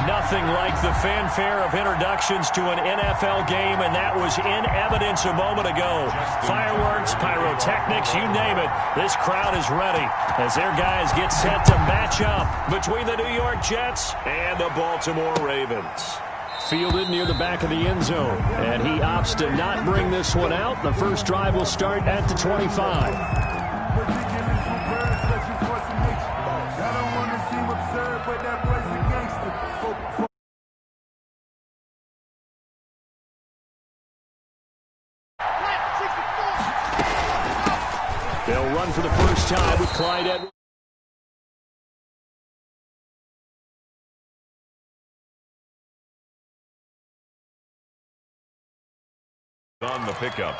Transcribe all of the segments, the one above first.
Nothing like the fanfare of introductions to an NFL game, and that was in evidence a moment ago. Fireworks, pyrotechnics, you name it. This crowd is ready as their guys get set to match up between the New York Jets and the Baltimore Ravens. Fielded near the back of the end zone, and he opts to not bring this one out. The first drive will start at the 25. They'll run for the first time with Clyde Edwards. On the pickup.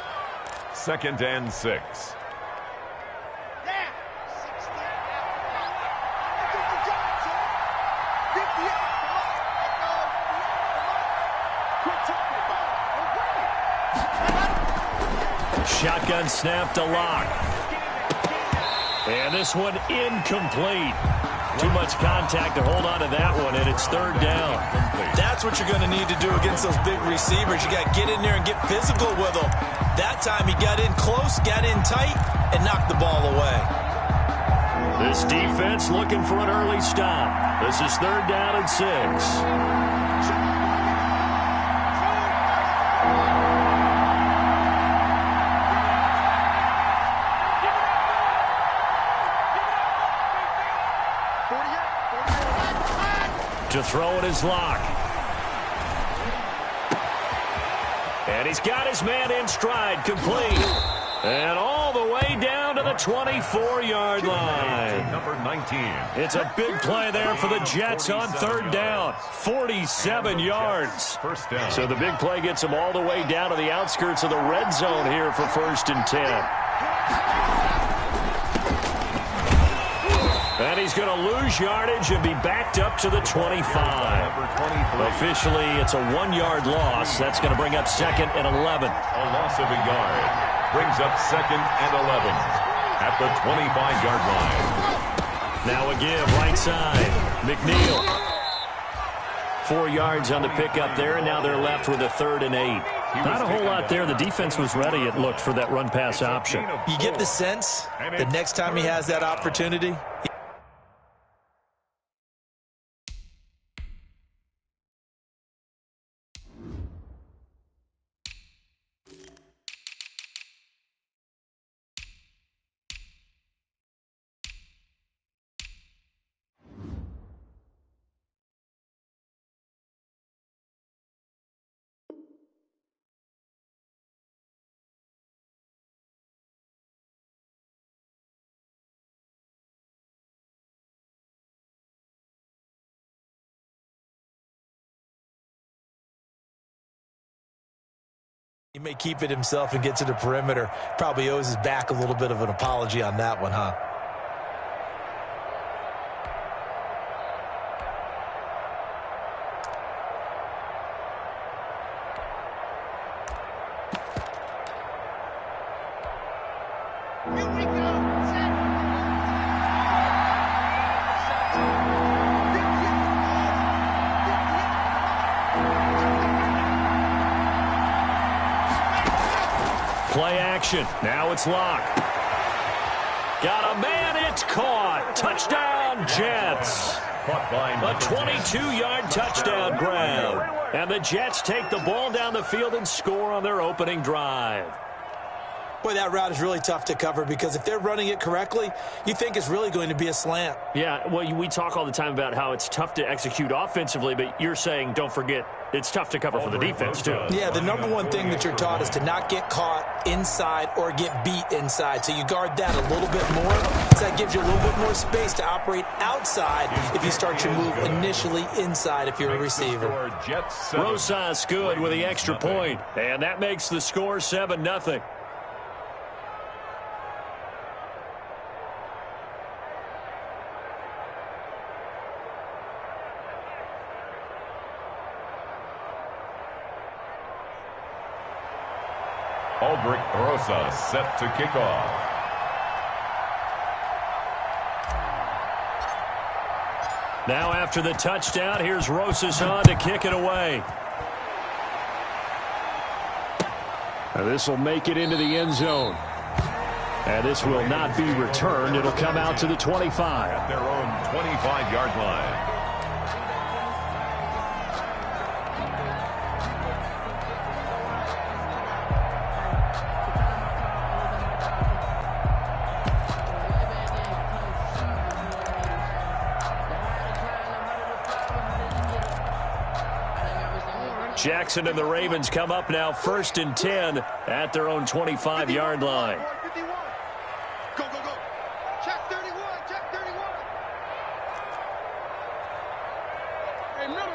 2nd and 6. Shotgun snap to Lock. And this one incomplete. Too much contact to hold on to that one, and it's 3rd down. That's what you're going to need to do against those big receivers. You got to get in there and get physical with them. That time he got in close, got in tight, and knocked the ball away. This defense looking for an early stop. This is 3rd down and 6. To throw it is Lock. And he's got his man in stride, complete. And all the way down to the 24-yard line. Number 19. It's a big play there for the Jets on 3rd down. 47 yards. First down. So the big play gets them all the way down to the outskirts of the red zone here for 1st and 10. And he's going to lose yardage and be backed up to the 25. Officially, it's a 1-yard loss. That's going to bring up 2nd and 11. A loss of a yard brings up 2nd and 11 at the 25-yard line. Now a give, right side. McNeil. 4 yards on the pickup there, and now they're left with a 3rd and 8. Not a whole lot there. The defense was ready, it looked, for that run-pass option. You get the sense the next time he has that opportunity, he may keep it himself and get to the perimeter. Probably owes his back a little bit of an apology on that one, huh? Here we go. Play action. Now it's Lock. Got a man. It's caught. Touchdown, Jets. A 22-yard touchdown grab. And the Jets take the ball down the field and score on their opening drive. Boy, that route is really tough to cover because if they're running it correctly, you think it's really going to be a slant. Yeah, well, we talk all the time about how it's tough to execute offensively, but you're saying, don't forget, it's tough to cover for the defense, too. Yeah, the number one thing that you're taught is to not get caught inside or get beat inside. So you guard that a little bit more. So that gives you a little bit more space to operate outside if you start your move initially inside if you're a receiver. Rosas good with the extra point, and that makes the score 7-0. Aldrich Rosas set to kick off. Now after the touchdown, here's Rosas on to kick it away. And this will make it into the end zone. And this will not be returned. It'll come out to the 25. At their own 25-yard line. Jackson and the Ravens come up now 1st and 10 at their own 25-yard line. Go, go, go. Check 31, check 31. Hey, middle.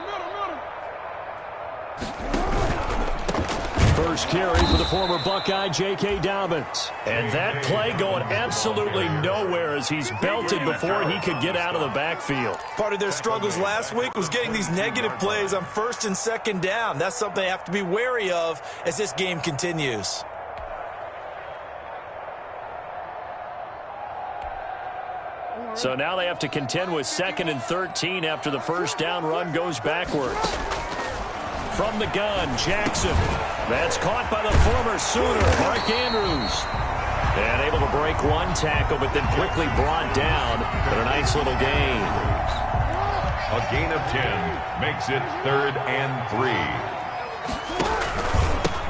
First carry for the former Buckeye, J.K. Dobbins. And that play going absolutely nowhere as he's belted before he could get out of the backfield. Part of their struggles last week was getting these negative plays on 1st and 2nd down. That's something they have to be wary of as this game continues. So now they have to contend with 2nd and 13 after the first down run goes backwards. From the gun, Jackson. That's caught by the former Sooner, Mark Andrews. And able to break one tackle, but then quickly brought down. But a nice little gain. A gain of 10 makes it 3rd and 3.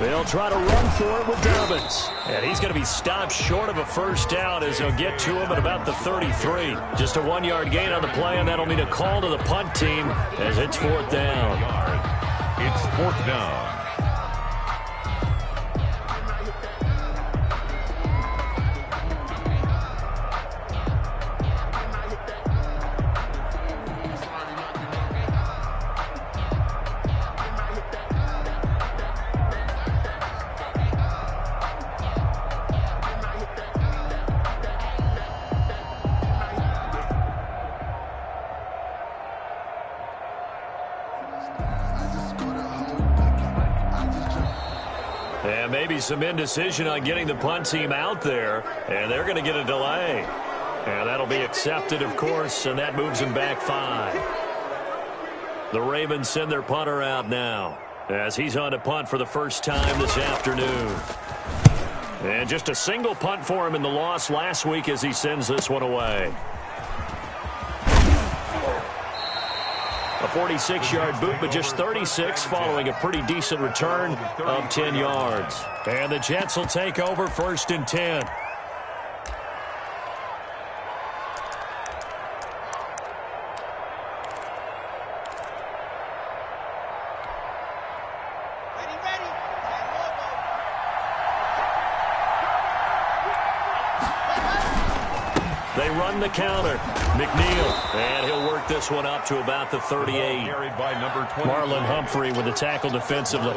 They'll try to run for it with Dobbins. And he's going to be stopped short of a first down as they'll get to him at about the 33. Just a 1-yard gain on the play, and that'll mean a call to the punt team as it's 4th down. It's 4th down. And maybe some indecision on getting the punt team out there, and they're going to get a delay. And that'll be accepted, of course, and that moves them back 5. The Ravens send their punter out now as he's on to punt for the first time this afternoon. And just a single punt for him in the loss last week as he sends this one away. A 46-yard boot, but just 36 following a pretty decent return of 10 yards. And the Jets will take over 1st and 10. They run the counter. McNeil, and he'll work this one up to about the 38. Marlon Humphrey with the tackle defensively.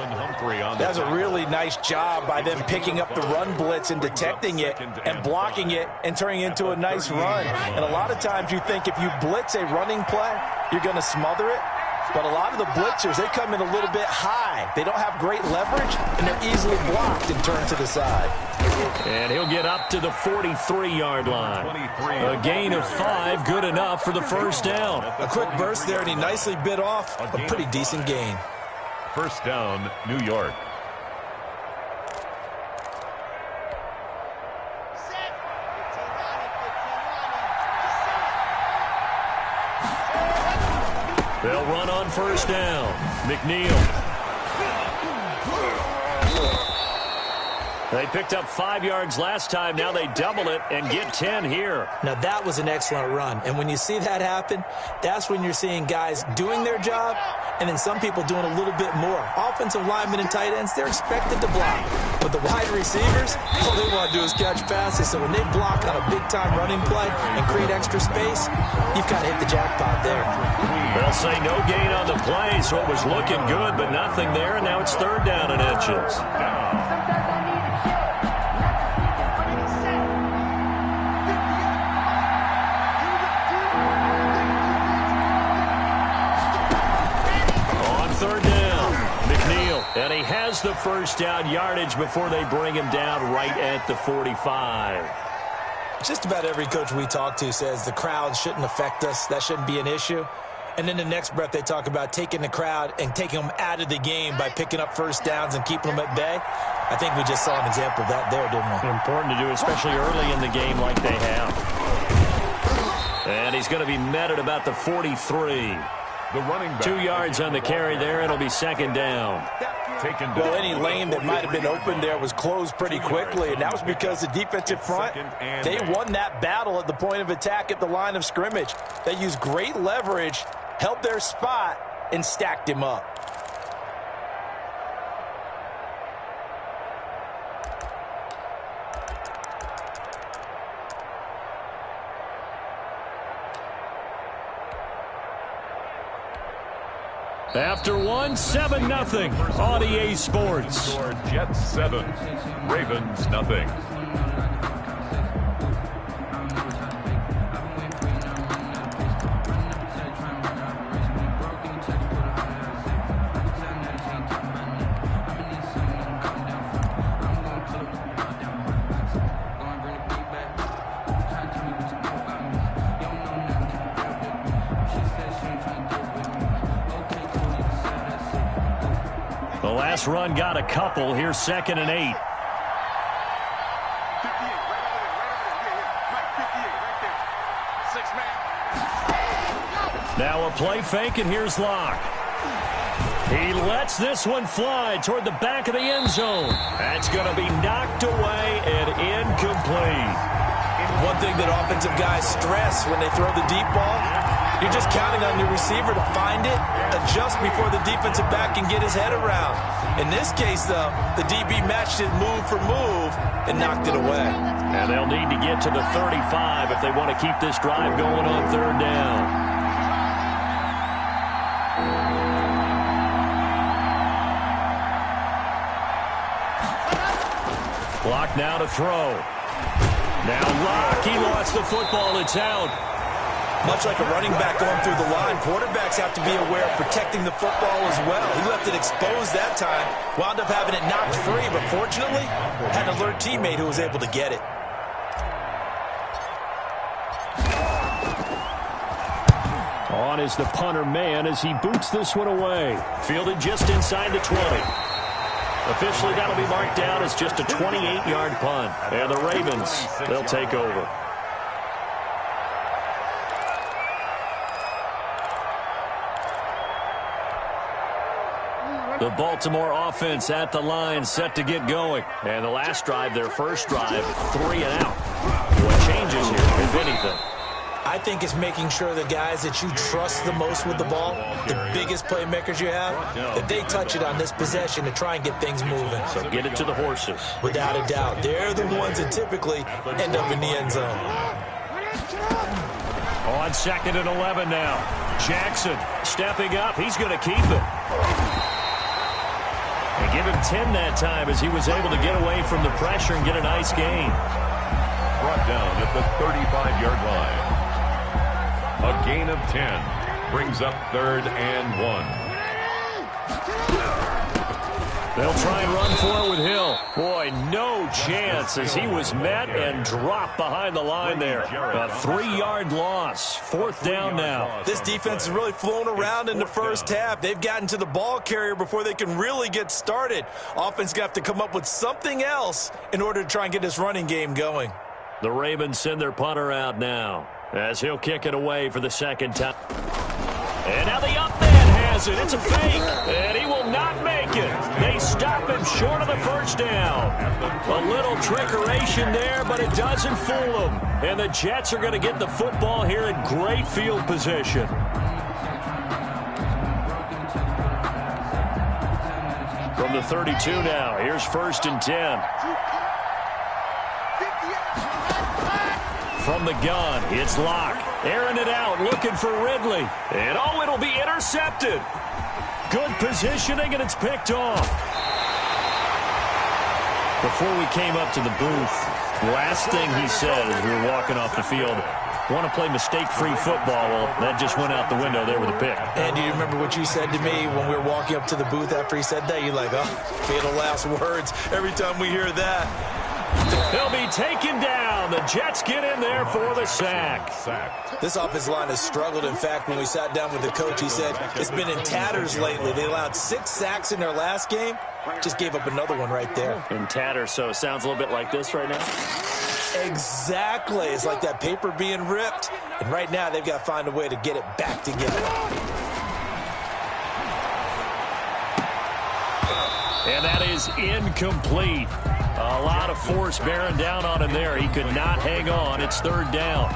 That's a really nice job by them picking up the run blitz and detecting it and blocking it and turning it into a nice run. And a lot of times you think if you blitz a running play, you're going to smother it. But a lot of the blitzers, they come in a little bit high. They don't have great leverage, and they're easily blocked and turned to the side. And he'll get up to the 43-yard line. A gain of 5, good enough for the first down. A quick burst there, and he nicely bit off a pretty decent gain. First down, New York. They'll run on first down. McNeil. They picked up 5 yards last time. Now they double it and get 10 here. Now, that was an excellent run. And when you see that happen, that's when you're seeing guys doing their job and then some people doing a little bit more. Offensive linemen and tight ends, they're expected to block. But the wide receivers, all they want to do is catch passes. So when they block on a big-time running play and create extra space, you've kind of hit the jackpot there. They'll say no gain on the play, so it was looking good, but nothing there, and now it's 3rd down and inches. On 3rd down, McNeil, and he has the first down yardage before they bring him down right at the 45. Just about every coach we talk to says the crowd shouldn't affect us. That shouldn't be an issue. And then the next breath they talk about taking the crowd and taking them out of the game by picking up first downs and keeping them at bay. I think we just saw an example of that there, didn't we? Important to do, especially early in the game like they have. And he's going to be met at about the 43. The running back. 2 yards on the carry there. It'll be second down. Taken down. Well, any lane that might have been open there was closed pretty quickly, and that was because the defensive front, they won that battle at the point of attack at the line of scrimmage. They used great leverage, held their spot, and stacked him up. After one, 7-0 on EA Sports. Jets 7, Ravens nothing. The last run got a couple. Here's 2nd and 8. Now a play fake, and here's Locke. He lets this one fly toward the back of the end zone. That's going to be knocked away and incomplete. One thing that offensive guys stress when they throw the deep ball, you're just counting on your receiver to find it, adjust before the defensive back can get his head around. In this case, though, the DB matched it move for move and knocked it away. And they'll need to get to the 35 if they want to keep this drive going on 3rd down. Clock now to throw. Now Locke, he lost the football. It's out. Much like a running back going through the line, quarterbacks have to be aware of protecting the football as well. He left it exposed that time, wound up having it knocked free, but fortunately, had an alert teammate who was able to get it. On is the punter man as he boots this one away. Fielded just inside the 20. Officially, that'll be marked down as just a 28-yard punt. And the Ravens, they'll take over. The Baltimore offense at the line, set to get going. And the last drive, their first drive, 3 and out. What changes here, if anything? I think it's making sure the guys that you trust the most with the ball, the biggest playmakers you have, that they touch it on this possession to try and get things moving. So get it to the horses. Without a doubt. They're the ones that typically end up in the end zone. On 2nd and 11 now. Jackson stepping up. He's going to keep it. And give him 10 that time as he was able to get away from the pressure and get a nice gain. Brought down at the 35-yard line. A gain of 10 brings up 3rd and 1. They'll try and run for it with Hill. Boy, no chance as he was met and dropped behind the line there. A 3-yard loss. 4th down now. This defense has really flown around in the first half. They've gotten to the ball carrier before they can really get started. Offense going to have to come up with something else in order to try and get this running game going. The Ravens send their punter out now as he'll kick it away for the 2nd time. And now the up man has it. It's a fake, and he will not make it. They stop him short of the first down. A little trickeration there, but it doesn't fool them. And the Jets are going to get the football here in great field position. From the 32 now, here's 1st and 10. From the gun, it's Locke. Airing it out, looking for Ridley. And, oh, it'll be intercepted. Good positioning, and it's picked off. Before we came up to the booth, last thing he said as we were walking off the field, want to play mistake-free football. Well, that just went out the window there with a pick. And do you remember what you said to me when we were walking up to the booth after he said that? You're like, oh, fatal last words every time we hear that. To He'll be taken down. The Jets get in there for the sack. This offensive line has struggled. In fact, when we sat down with the coach, he said it's been in tatters lately. They allowed 6 sacks in their last game. Just gave up another one right there. In tatters, so it sounds a little bit like this right now. Exactly. It's like that paper being ripped. And right now, they've got to find a way to get it back together. And that is incomplete. A lot of force bearing down on him there. He could not hang on. It's third down.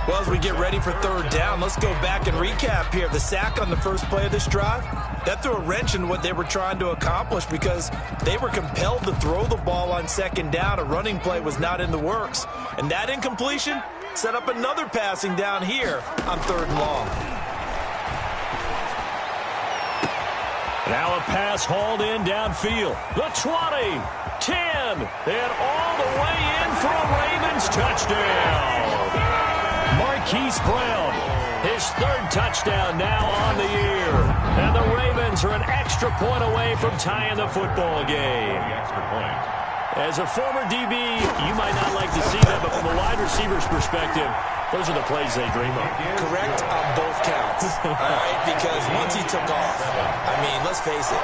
Well, as we get ready for third down, let's go back and recap here. The sack on the first play of this drive, that threw a wrench in what they were trying to accomplish because they were compelled to throw the ball on second down. A running play was not in the works. And that incompletion set up another passing down here on third and long. Now a pass hauled in downfield. The 20, 10, and all the way in for a Ravens touchdown. Marquise Brown, his third touchdown now on the year. And the Ravens are an extra point away from tying the football game. As a former DB, you might not like to see that, but from a wide receiver's perspective, those are the plays they dream of. Correct on both counts, all right? Because once he took off, I mean, let's face it,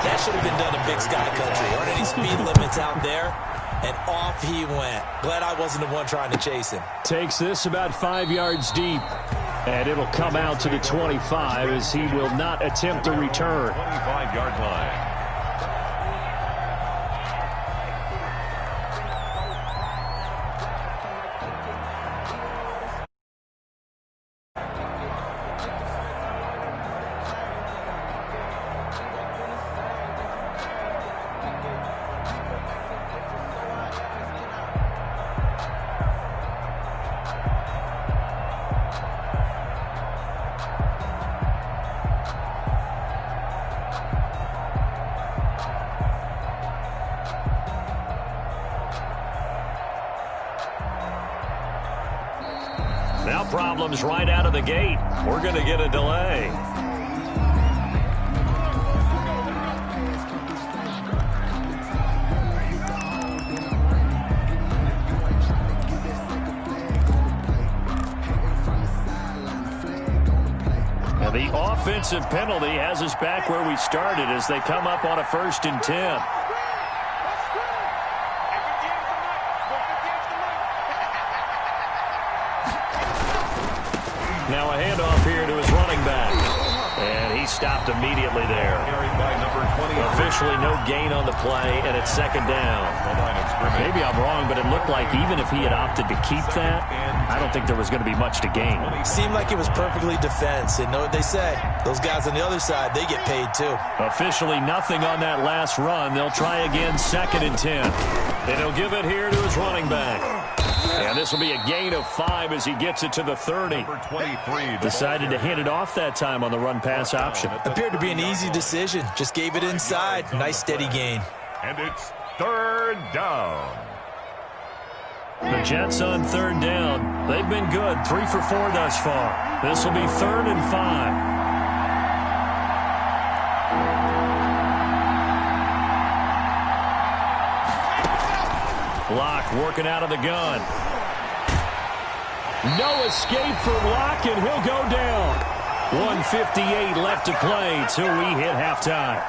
that should have been done in Big Sky Country. Aren't any speed limits out there? And off he went. Glad I wasn't the one trying to chase him. Takes this about 5 yards deep, and it'll come out to the 25 as he will not attempt to return. 25-yard line. Now problems right out of the gate. We're going to get a delay. And the offensive penalty has us back where we started as they come up on a 1st and 10. Now a handoff here to his running back. And he stopped immediately there. Carried by number 20. Officially no gain on the play, and it's 2nd down. Maybe I'm wrong, but it looked like even if he had opted to keep that, I don't think there was going to be much to gain. Seemed like it was perfectly defense. And know what they say? Those guys on the other side, they get paid too. Officially nothing on that last run. They'll try again 2nd and 10. And he'll give it here to his running back. And this will be a gain of 5 as he gets it to the 30. Decided to hand it off that time on the run-pass option. Appeared to be an easy decision. Just gave it inside. Nice steady gain. And it's 3rd down. The Jets on 3rd down. They've been good. 3 for 4 thus far. This will be 3rd and 5. Locke working out of the gun. No escape for Locke, and he'll go down. 1:58 left to play till we hit halftime.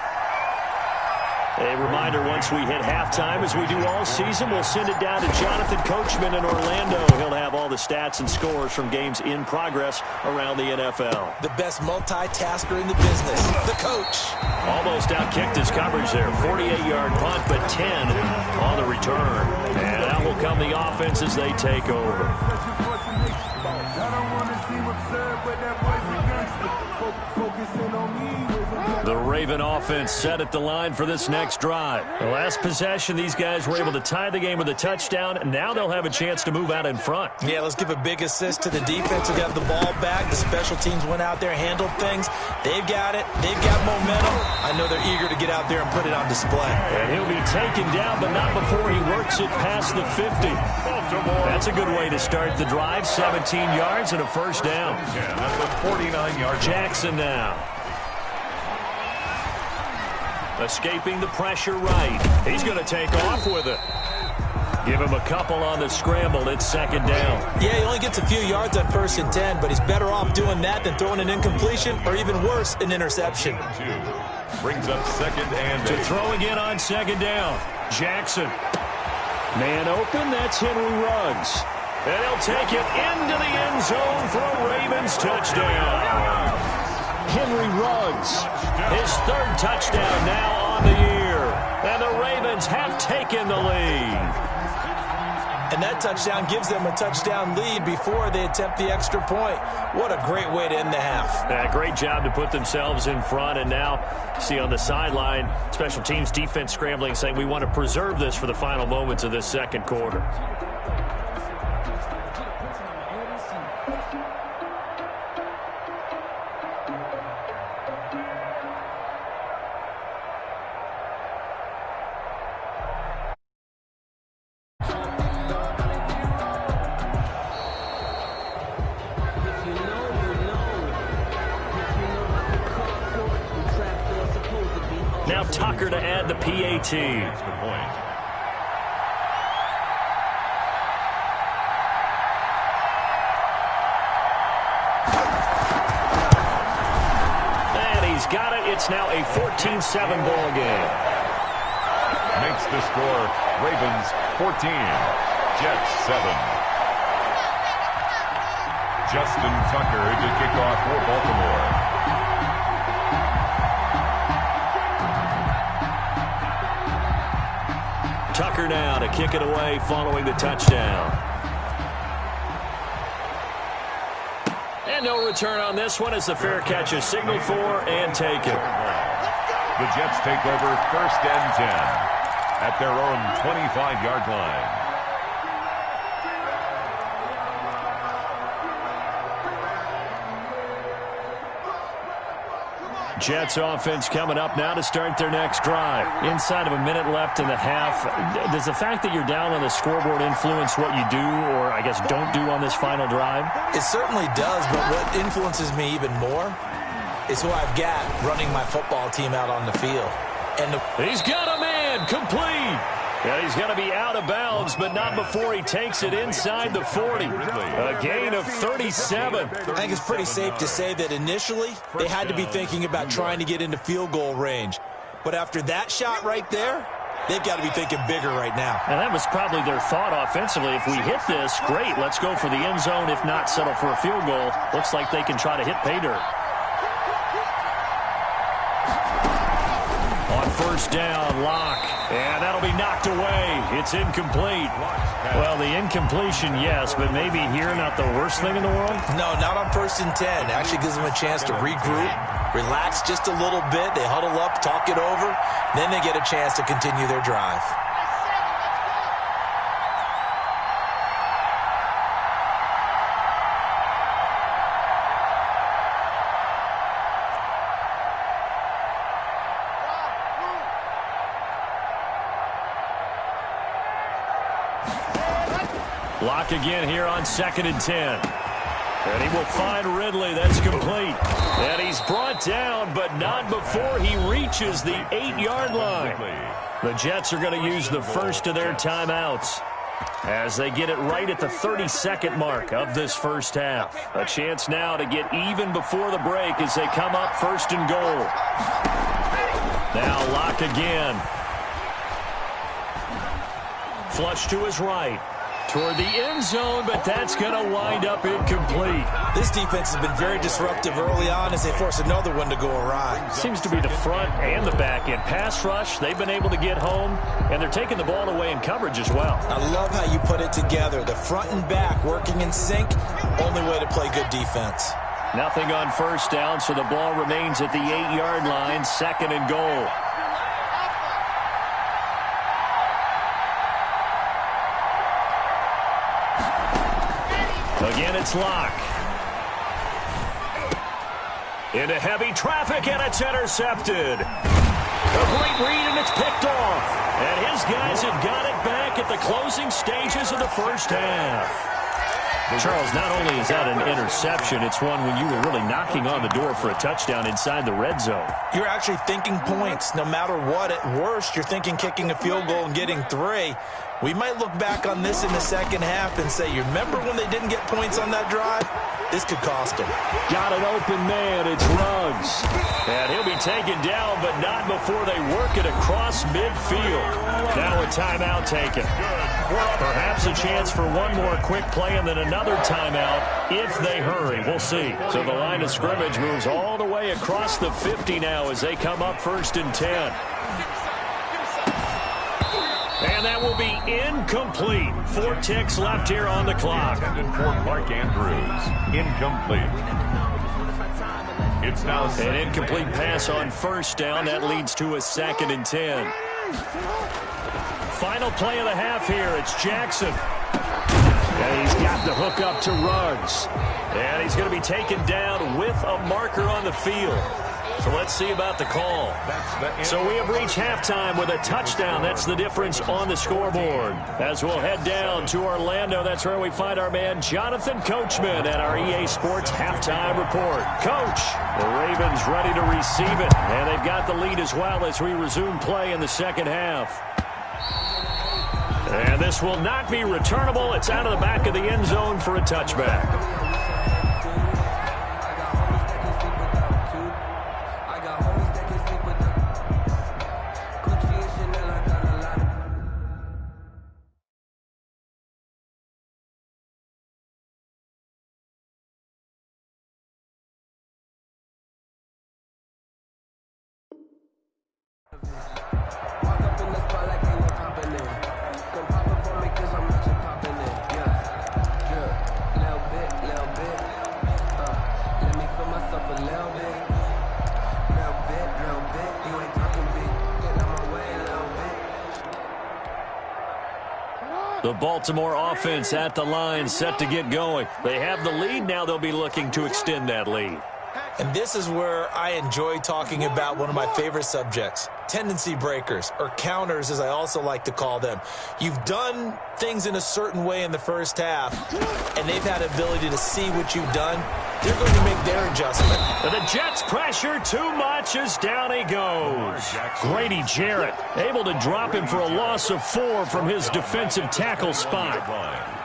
A reminder, once we hit halftime, as we do all season, we'll send it down to Jonathan Coachman in Orlando. He'll have all the stats and scores from games in progress around the NFL. The best multitasker in the business, the coach. Almost outkicked his coverage there. 48-yard punt, but 10 on the return. And out will come the offense as they take over. The Raven offense set at the line for this next drive. The last possession, these guys were able to tie the game with a touchdown. Now they'll have a chance to move out in front. Yeah, let's give a big assist to the defense who got the ball back. The special teams went out there, handled things. They've got it. They've got momentum. I know they're eager to get out there and put it on display. And he'll be taken down, but not before he works it past the 50. That's a good way to start the drive. 17 yards and a 1st down. Yeah, that's a 49-yard. Jackson now. Escaping the pressure right. He's going to take off with it. Give him a couple on the scramble. It's second down. Yeah, he only gets a few yards on 1st and 10, but he's better off doing that than throwing an incompletion or even worse, an interception. Brings up second and to throw again on second down. Jackson. Man open, that's Henry Ruggs. And he'll take it into the end zone for a Ravens touchdown. Henry Ruggs, his 3rd touchdown now on the year. And the Ravens have taken the lead. And that touchdown gives them a touchdown lead before they attempt the extra point. What a great way to end the half. Yeah, great job to put themselves in front. And now, see on the sideline, special teams defense scrambling, saying we want to preserve this for the final moments of this second quarter. Now Tucker to add the PAT. That's the point. And he's got it. It's now a 14-7 ball game. Makes the score Ravens 14, Jets 7. Justin Tucker to kick off for Baltimore. Tucker now to kick it away following the touchdown. And no return on this one as the fair catch is signaled for and taken. The Jets take over 1st and 10 at their own 25-yard line. Jets offense coming up now to start their next drive. Inside of a minute left in the half, does the fact that you're down on the scoreboard influence what you do or, I guess, don't do on this final drive? It certainly does, but what influences me even more is who I've got running my football team out on the field. And he's got a man complete. And he's going to be out of bounds, but not before he takes it inside the 40. A gain of 37. I think it's pretty safe to say that initially they had to be thinking about trying to get into field goal range. But after that shot right there, they've got to be thinking bigger right now. And that was probably their thought offensively. If we hit this, great, let's go for the end zone. If not, settle for a field goal. Looks like they can try to hit pay dirt. On 1st down, Locke. And that'll be knocked away. It's incomplete. Well, the incompletion, yes, but maybe here not the worst thing in the world? No, not on 1st and 10. Actually gives them a chance to regroup, relax just a little bit. They huddle up, talk it over. Then they get a chance to continue their drive. Lock again here on 2nd and 10. And he will find Ridley. That's complete. And he's brought down, but not before he reaches the 8-yard line. The Jets are going to use the first of their timeouts as they get it right at the 32nd mark of this first half. A chance now to get even before the break as they come up 1st and goal. Now Lock again. Flush to his right. Toward the end zone, but that's going to wind up incomplete. This defense has been very disruptive early on as they force another one to go awry. Seems to be the front and the back end. Pass rush, they've been able to get home, and they're taking the ball away in coverage as well. I love how you put it together. The front and back working in sync, only way to play good defense. Nothing on 1st down, so the ball remains at the 8-yard line, 2nd and goal. Again, it's Locke. Into heavy traffic, and it's intercepted. A great read, and it's picked off. And his guys have got it back at the closing stages of the first half. Charles, not only is that an interception, it's one when you were really knocking on the door for a touchdown inside the red zone. You're actually thinking points. No matter what, at worst, you're thinking kicking a field goal and getting 3. We might look back on this in the second half and say, you remember when they didn't get points on that drive? This could cost them. Got an open man. It's Ruggs. And he'll be taken down, but not before they work it across midfield. Now a timeout taken. Perhaps a chance for one more quick play and then another timeout if they hurry. We'll see. So the line of scrimmage moves all the way across the 50 now as they come up 1st and 10. And that will be incomplete. 4 ticks left here on the clock. Intended for Mark Andrews. Incomplete. It's now an incomplete pass on 1st down. That leads to a 2nd and 10. Final play of the half here. It's Jackson. And he's got the hook up to Ruggs. And he's going to be taken down with a marker on the field. So let's see about the call. So we have reached halftime with a touchdown. That's the difference on the scoreboard. As we'll head down to Orlando, that's where we find our man Jonathan Coachman at our EA Sports Halftime Report. Coach, the Ravens ready to receive it. And they've got the lead as well as we resume play in the second half. And this will not be returnable. It's out of the back of the end zone for a touchback. The Baltimore offense at the line, set to get going. They have the lead. Now they'll be looking to extend that lead. And this is where I enjoy talking about one of my favorite subjects, tendency breakers, or counters as I also like to call them. You've done things in a certain way in the first half, and they've had ability to see what you've done. They're going to make their adjustment. And the Jets pressure too much as down he goes. Grady Jarrett able to drop him for a loss of 4 from his defensive tackle spot.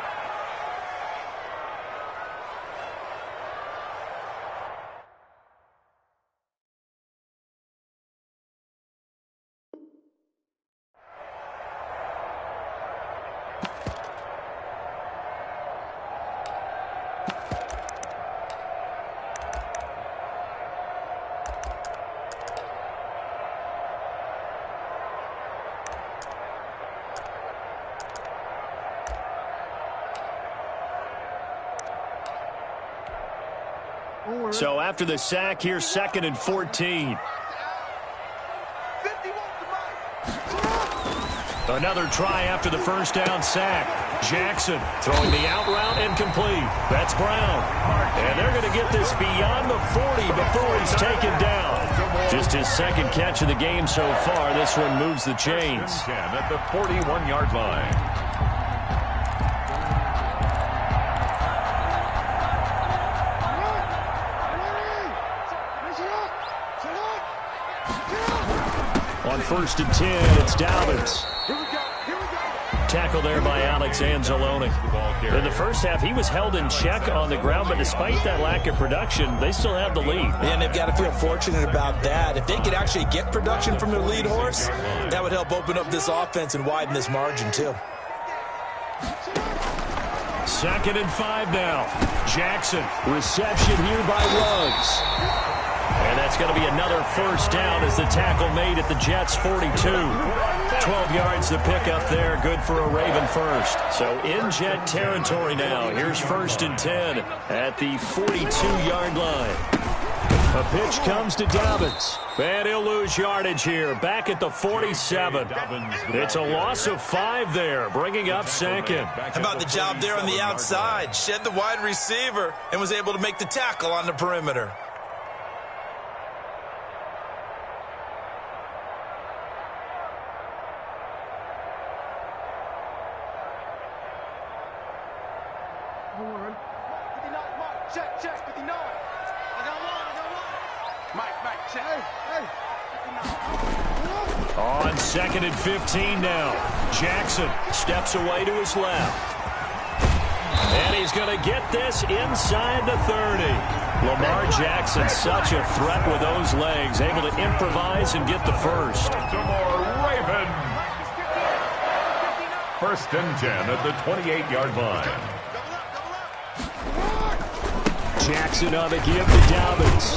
So after the sack, here's 2nd and 14. Another try after the first down sack. Jackson throwing the out route incomplete. That's Brown. And they're going to get this beyond the 40 before he's taken down. Just his 2nd catch of the game so far. This one moves the chains. At the 41-yard line. On 1st and 10, it's Dobbins. Tackle there by Alex Anzalone. In the first half, he was held in check on the ground, but despite that lack of production, they still have the lead. And they've got to feel fortunate about that. If they could actually get production from their lead horse, that would help open up this offense and widen this margin, too. 2nd and 5 now. Jackson, reception here by Ruggs. And that's going to be another first down as the tackle made at the Jets' 42. 12 yards the pickup there, good for a Raven first. So in Jet territory now. Here's 1st and 10 at the 42-yard line. A pitch comes to Dobbins. And he'll lose yardage here, back at the 47. It's a loss of 5 there, bringing up 2nd. How about the job there on the outside? Shed the wide receiver and was able to make the tackle on the perimeter. Check, 59. I got one. Mike, check. Hey. On 2nd and 15 now. Jackson steps away to his left. And he's going to get this inside the 30. Lamar Jackson, such a threat with those legs, able to improvise and get the first. Raven. 1st and 10 at the 28-yard line. Jackson on the give to Dobbins.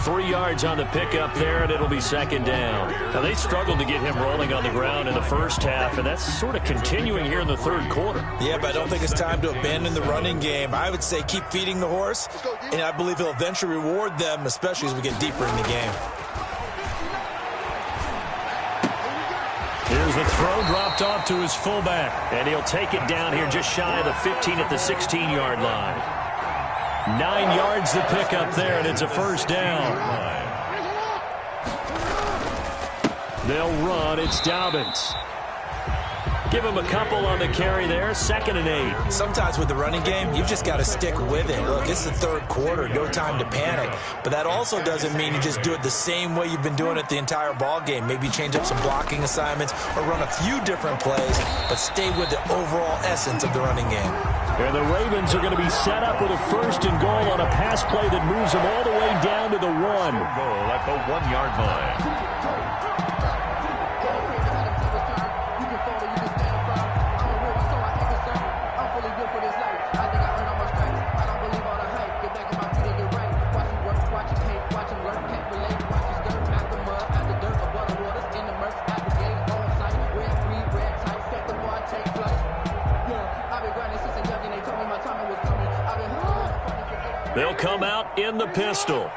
3 yards on the pickup there, and it'll be 2nd down. Now, they struggled to get him rolling on the ground in the first half, and that's sort of continuing here in the 3rd quarter. Yeah, but I don't think it's time to abandon the running game. I would say keep feeding the horse, and I believe he'll eventually reward them, especially as we get deeper in the game. Here's a throw dropped off to his fullback, and he'll take it down here just shy of the 15 at the 16-yard line. 9 yards to pick up there, and it's a 1st down. They'll run. It's Dobbins. Give him a couple on the carry there. 2nd and 8. Sometimes with the running game, you've just got to stick with it. Look, it's the 3rd quarter. No time to panic. But that also doesn't mean you just do it the same way you've been doing it the entire ball game. Maybe change up some blocking assignments or run a few different plays, but stay with the overall essence of the running game. And the Ravens are going to be set up with a 1st and goal on a pass play that moves them all the way down to the 1. Goal at the 1-yard line. They'll come out in the pistol.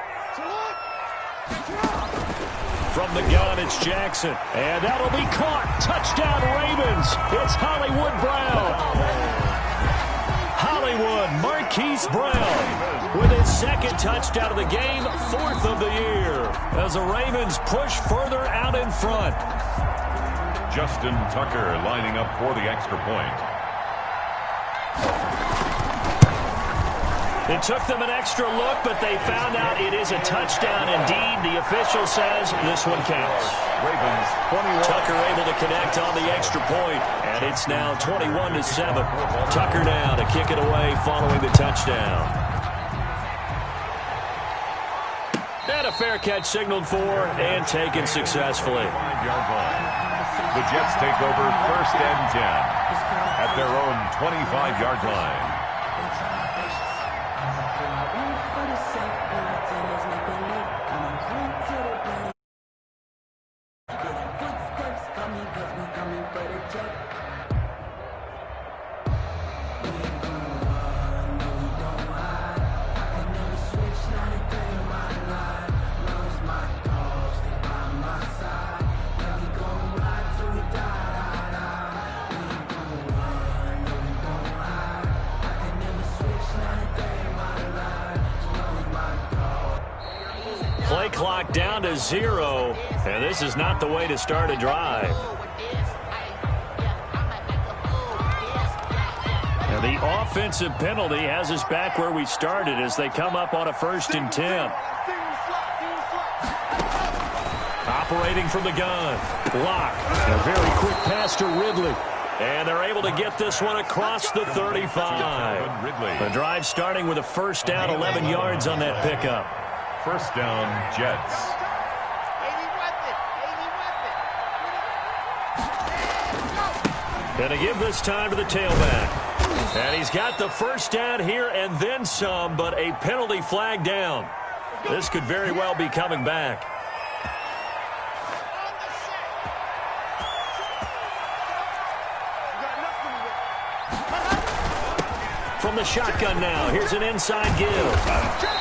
From the gun, it's Jackson. And that'll be caught. Touchdown, Ravens. It's Hollywood Brown. Hollywood, Marquise Brown, with his 2nd touchdown of the game, 4th of the year, as the Ravens push further out in front. Justin Tucker lining up for the extra point. It took them an extra look, but they found out it is a touchdown indeed. The official says this one counts. Ravens 21. Tucker able to connect on the extra point, and it's now 21-7. Tucker now to kick it away following the touchdown. And a fair catch signaled for and taken successfully. 5-yard line. The Jets take over 1st and 10 at their own 25-yard line. Play clock down to 0, and this is not the way to start a drive. And the offensive penalty has us back where we started as they come up on a 1st and 10. Operating from the gun. Lock. A very quick pass to Ridley. And they're able to get this one across the 35. The drive starting with a 1st down, 11 yards on that pickup. 1st down, Jets. And to give this time to the tailback. And he's got the 1st down here and then some, but a penalty flag down. This could very well be coming back. From the shotgun now, here's an inside give.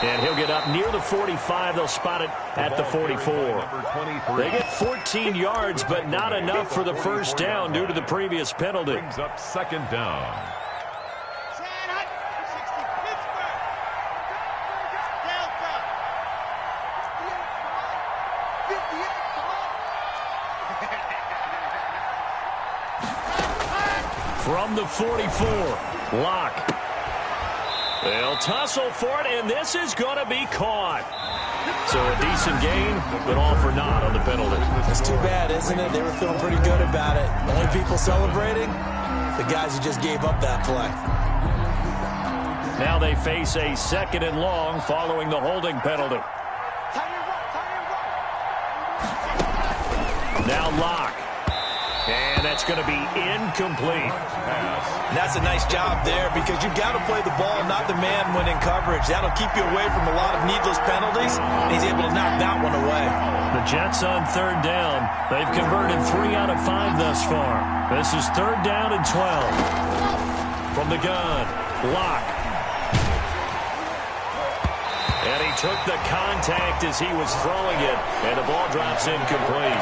And he'll get up near the 45. They'll spot it at the 44. They get 14 yards, but not enough for the 1st down due to the previous penalty. Brings up 2nd down. From the 44, Lock. They'll tussle for it, and this is going to be caught. So a decent gain, but all for naught on the penalty. It's too bad, isn't it? They were feeling pretty good about it. The only people celebrating, the guys who just gave up that play. Now they face a 2nd and long following the holding penalty. Now Locke. And that's going to be incomplete. And that's a nice job there because you've got to play the ball, not the man when in coverage. That'll keep you away from a lot of needless penalties. And he's able to knock that one away. The Jets on 3rd down. They've converted 3 out of 5 thus far. This is 3rd down and 12. From the gun, Locke. And he took the contact as he was throwing it, and the ball drops incomplete.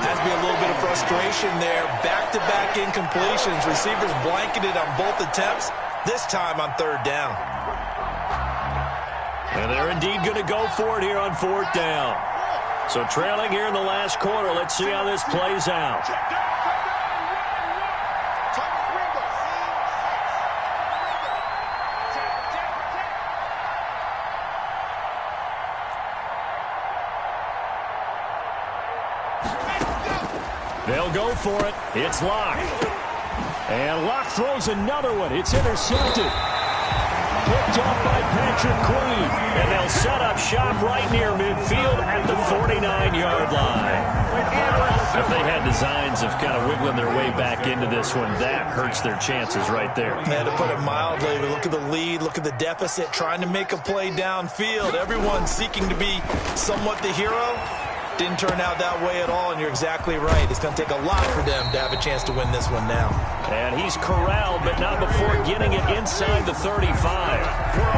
Has to be a little bit of frustration there. Back-to-back incompletions. Receivers blanketed on both attempts, this time on 3rd down. And they're indeed going to go for it here on 4th down. So trailing here in the last quarter, let's see how this plays out. They'll go for it. It's Locke. And Locke throws another one. It's intercepted. Picked off by Patrick Queen. And they'll set up shop right near midfield at the 49-yard line. If they had designs of kind of wiggling their way back into this one, that hurts their chances right there. Yeah, to put it mildly, look at the lead, look at the deficit, trying to make a play downfield. Everyone seeking to be somewhat the hero. Didn't turn out that way at all, and you're exactly right. It's going to take a lot for them to have a chance to win this one now. And he's corralled, but not before getting it inside the 35.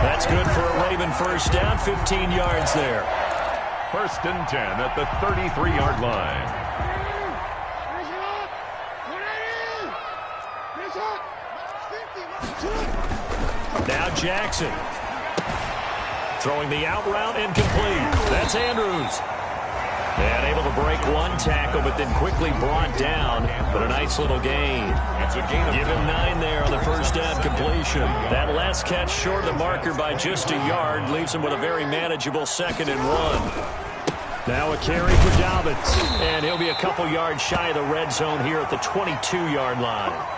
That's good for a Raven first down, 15 yards there. 1st and 10 at the 33-yard line. Now Jackson. Throwing the out route incomplete. That's Andrews. And able to break one tackle, but then quickly brought down. But a nice little gain. Give him 9 there on the first down completion. That last catch short of the marker by just a yard leaves him with a very manageable 2nd and 1. Now a carry for Dobbins. And he'll be a couple yards shy of the red zone here at the 22-yard line.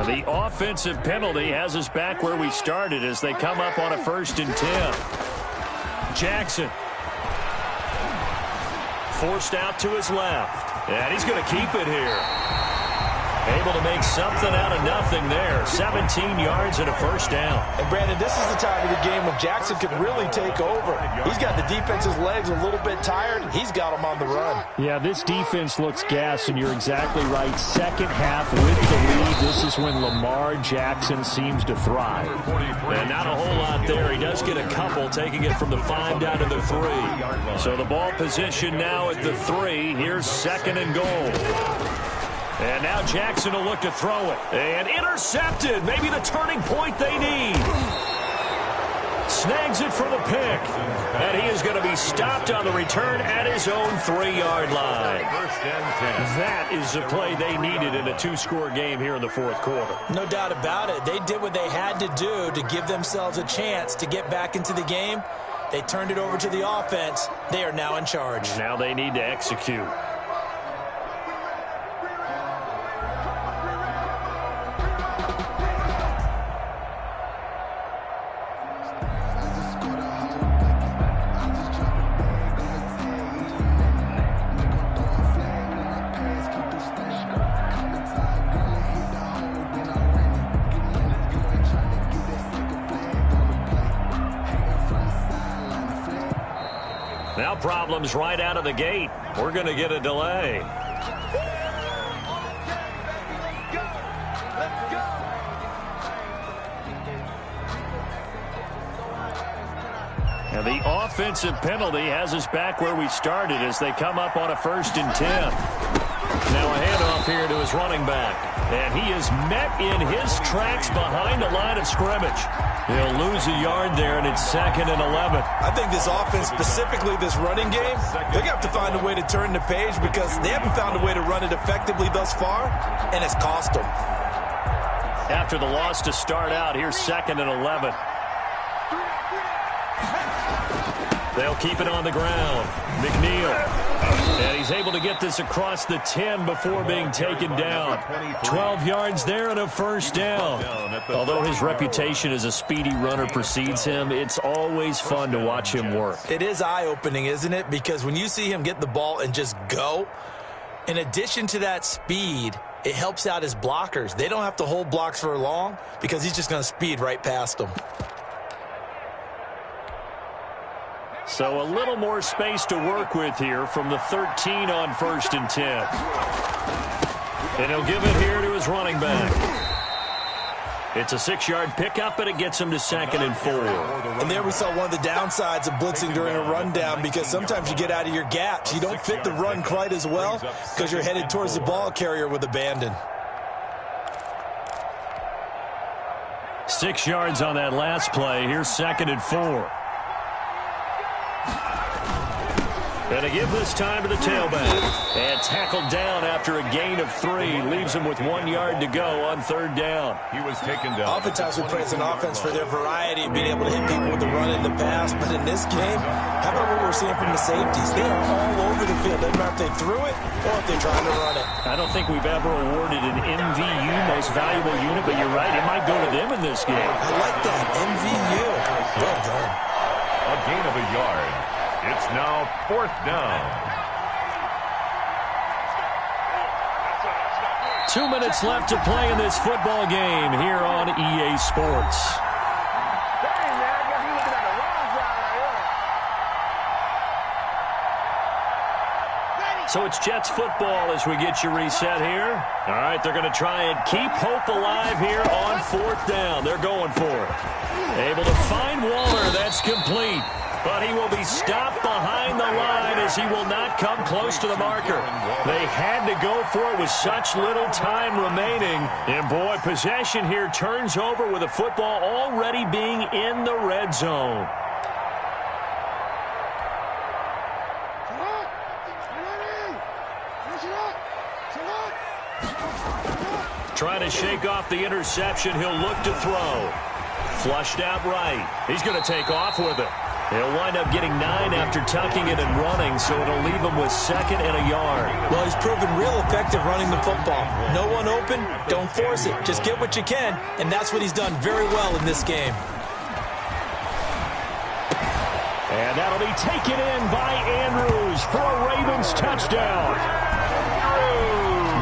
The offensive penalty has us back where we started as they come up on a 1st and 10. Jackson. Forced out to his left. And he's going to keep it here. Able to make something out of nothing there. 17 yards and a first down. And, Brandon, this is the time of the game when Jackson could really take over. He's got the defense's legs a little bit tired. He's got them on the run. Yeah, this defense looks gassed, and you're exactly right. Second half with the lead, this is when Lamar Jackson seems to thrive. And not a whole lot there. He does get a couple, taking it from the 5 down to the 3. So the ball position now at the 3. Here's 2nd and goal. And now Jackson will look to throw it. And intercepted. Maybe the turning point they need. Snags it for the pick. And he is going to be stopped on the return at his own 3-yard line. That is the play they needed in a 2-score game here in the 4th quarter. No doubt about it. They did what they had to do to give themselves a chance to get back into the game. They turned it over to the offense. They are now in charge. Now they need to execute. Now problems right out of the gate. We're going to get a delay. And the offensive penalty has us back where we started as they come up on a 1st and 10. Now a handoff here to his running back. And he is met in his tracks behind the line of scrimmage. He'll lose a yard there, and it's 2nd and 11. I think this offense, specifically this running game, they're going to have to find a way to turn the page because they haven't found a way to run it effectively thus far, and it's cost them. After the loss to start out, here's 2nd and 11. They'll keep it on the ground. McNeil. And he's able to get this across the 10 before being taken down. 12 yards there and a 1st down. Although his reputation as a speedy runner precedes him, it's always fun to watch him work. It is eye-opening, isn't it? Because when you see him get the ball and just go, in addition to that speed, it helps out his blockers. They don't have to hold blocks for long because he's just going to speed right past them. So a little more space to work with here from the 13 on 1st and 10. And he'll give it here to his running back. It's a 6-yard pickup, and it gets him to 2nd and 4. And there we saw one of the downsides of blitzing during a rundown because sometimes you get out of your gaps. You don't fit the run quite as well because you're headed towards the ball carrier with abandon. 6 yards on that last play. Here's 2nd and 4. And to give this time to the tailback. And tackled down after a gain of 3. Leaves him with 1 yard to go on 3rd down. He was taken down. Oftentimes we praise an offense for their variety of being able to hit people with the run in the pass. But in this game, how about what we're seeing from the safeties? They are all over the field. Doesn't matter if they threw it or if they're trying to run it. I don't think we've ever awarded an MVU, most valuable unit, but you're right. It might go to them in this game. I like that. MVU. Well done. A gain of a yard. It's now 4th down. 2 minutes left to play in this football game here on EA Sports. So it's Jets football as we get you reset here. All right, they're going to try and keep hope alive here on 4th down. They're going for it. Able to find Waller. That's complete. But he will be stopped behind the line as he will not come close to the marker. They had to go for it with such little time remaining. And, boy, possession here turns over with the football already being in the red zone. Trying to shake off the interception. He'll look to throw. Flushed out right. He's going to take off with it. He'll wind up getting 9 after tucking it and running, so it'll leave him with 2nd and a yard. Well, he's proven real effective running the football. No one open, don't force it. Just get what you can, and that's what he's done very well in this game. And that'll be taken in by Andrews for a Ravens touchdown.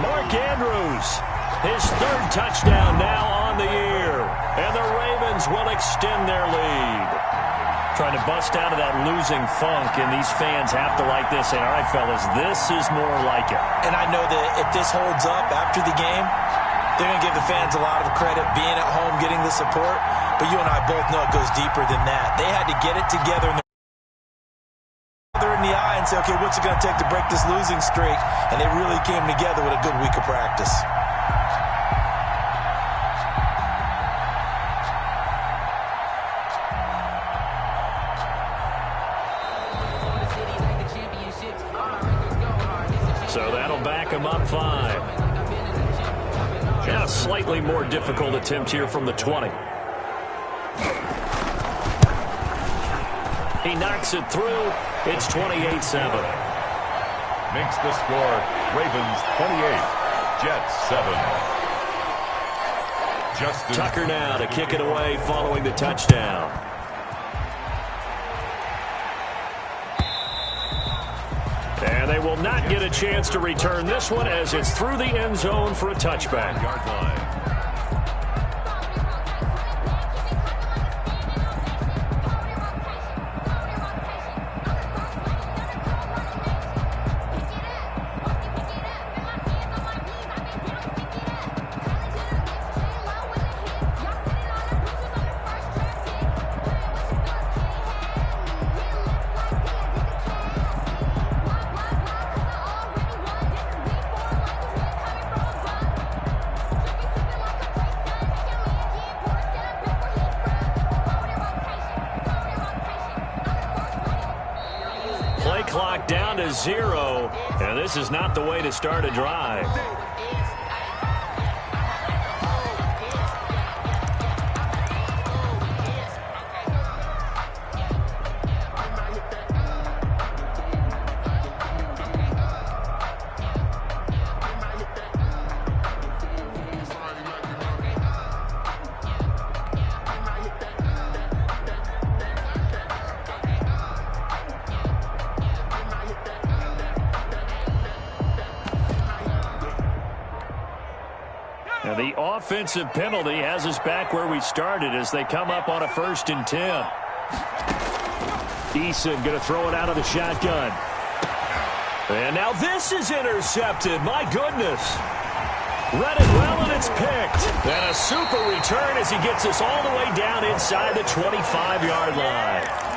Mark Andrews, his 3rd touchdown now on the year. And the Ravens will extend their lead. Trying to bust out of that losing funk, and these fans have to like this. Say, all right, fellas, this is more like it. And I know that if this holds up after the game, they're going to give the fans a lot of credit being at home, getting the support. But you and I both know it goes deeper than that. They had to get it together in the eye and say, okay, what's it going to take to break this losing streak? And they really came together with a good week of practice. So that'll back him up 5. Now a slightly more difficult attempt here from the 20. He knocks it through. It's 28-7. Makes the score Ravens 28, Jets 7. Justin Tucker now to kick it away following the touchdown. And they will not get a chance to return this one as it's through the end zone for a touchback. Yard line. clock down to 0, and this is not the way to start a drive. Now the offensive penalty has us back where we started as they come up on a 1st and 10. Eason going to throw it out of the shotgun. And now this is intercepted. My goodness. Read it well, and it's picked. And a super return as he gets us all the way down inside the 25-yard line.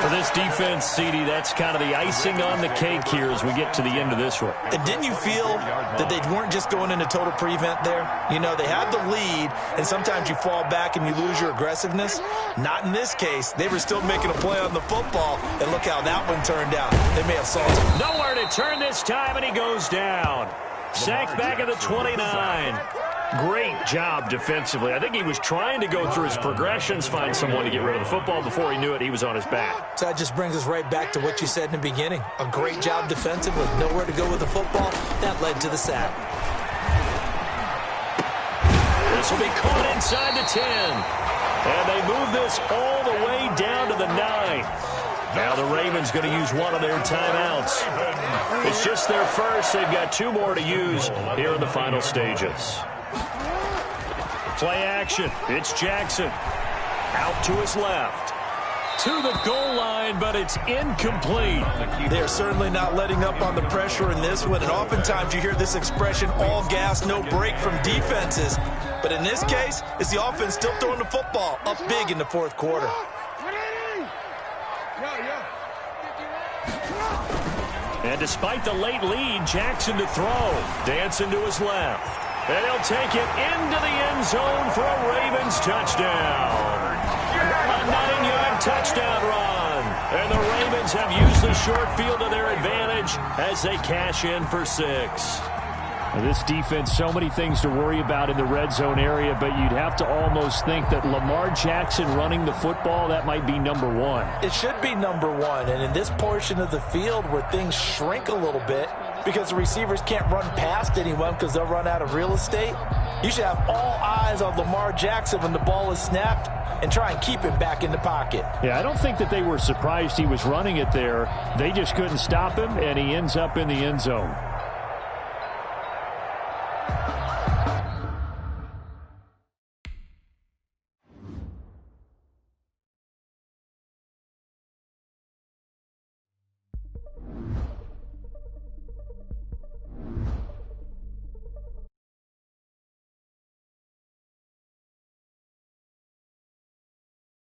For this defense, CD, that's kind of the icing on the cake here as we get to the end of this one. And didn't you feel that they weren't just going into total prevent there? You know, they had the lead, and sometimes you fall back and you lose your aggressiveness. Not in this case. They were still making a play on the football, and look how that one turned out. They may have salted. Nowhere to turn this time, and he goes down. Sacked back at the 29. Great job defensively. I think he was trying to go through his progressions, find someone to get rid of the football. Before he knew it, he was on his back. So that just brings us right back to what you said in the beginning. A great job defensively. Nowhere to go with the football. That led to the sack. This will be caught inside the 10. And they move this all the way down to the 9. Now the Ravens going to use one of their timeouts. It's just their first. They've got 2 more to use here in the final stages. Play action. It's Jackson. Out to his left. To the goal line, but it's incomplete. They're certainly not letting up on the pressure in this one. And oftentimes you hear this expression, all gas, no break from defenses. But in this case, it's the offense still throwing the football up big in the 4th quarter. And despite the late lead, Jackson to throw. Dancing to his left. And he'll take it into the end zone for a Ravens touchdown. A 9-yard touchdown run. And the Ravens have used the short field to their advantage as they cash in for 6. This defense, so many things to worry about in the red zone area, but you'd have to almost think that Lamar Jackson running the football, that might be number 1. It should be number 1. And in this portion of the field where things shrink a little bit because the receivers can't run past anyone because they'll run out of real estate, you should have all eyes on Lamar Jackson when the ball is snapped and try and keep him back in the pocket. Yeah, I don't think that they were surprised he was running it there. They just couldn't stop him, and he ends up in the end zone.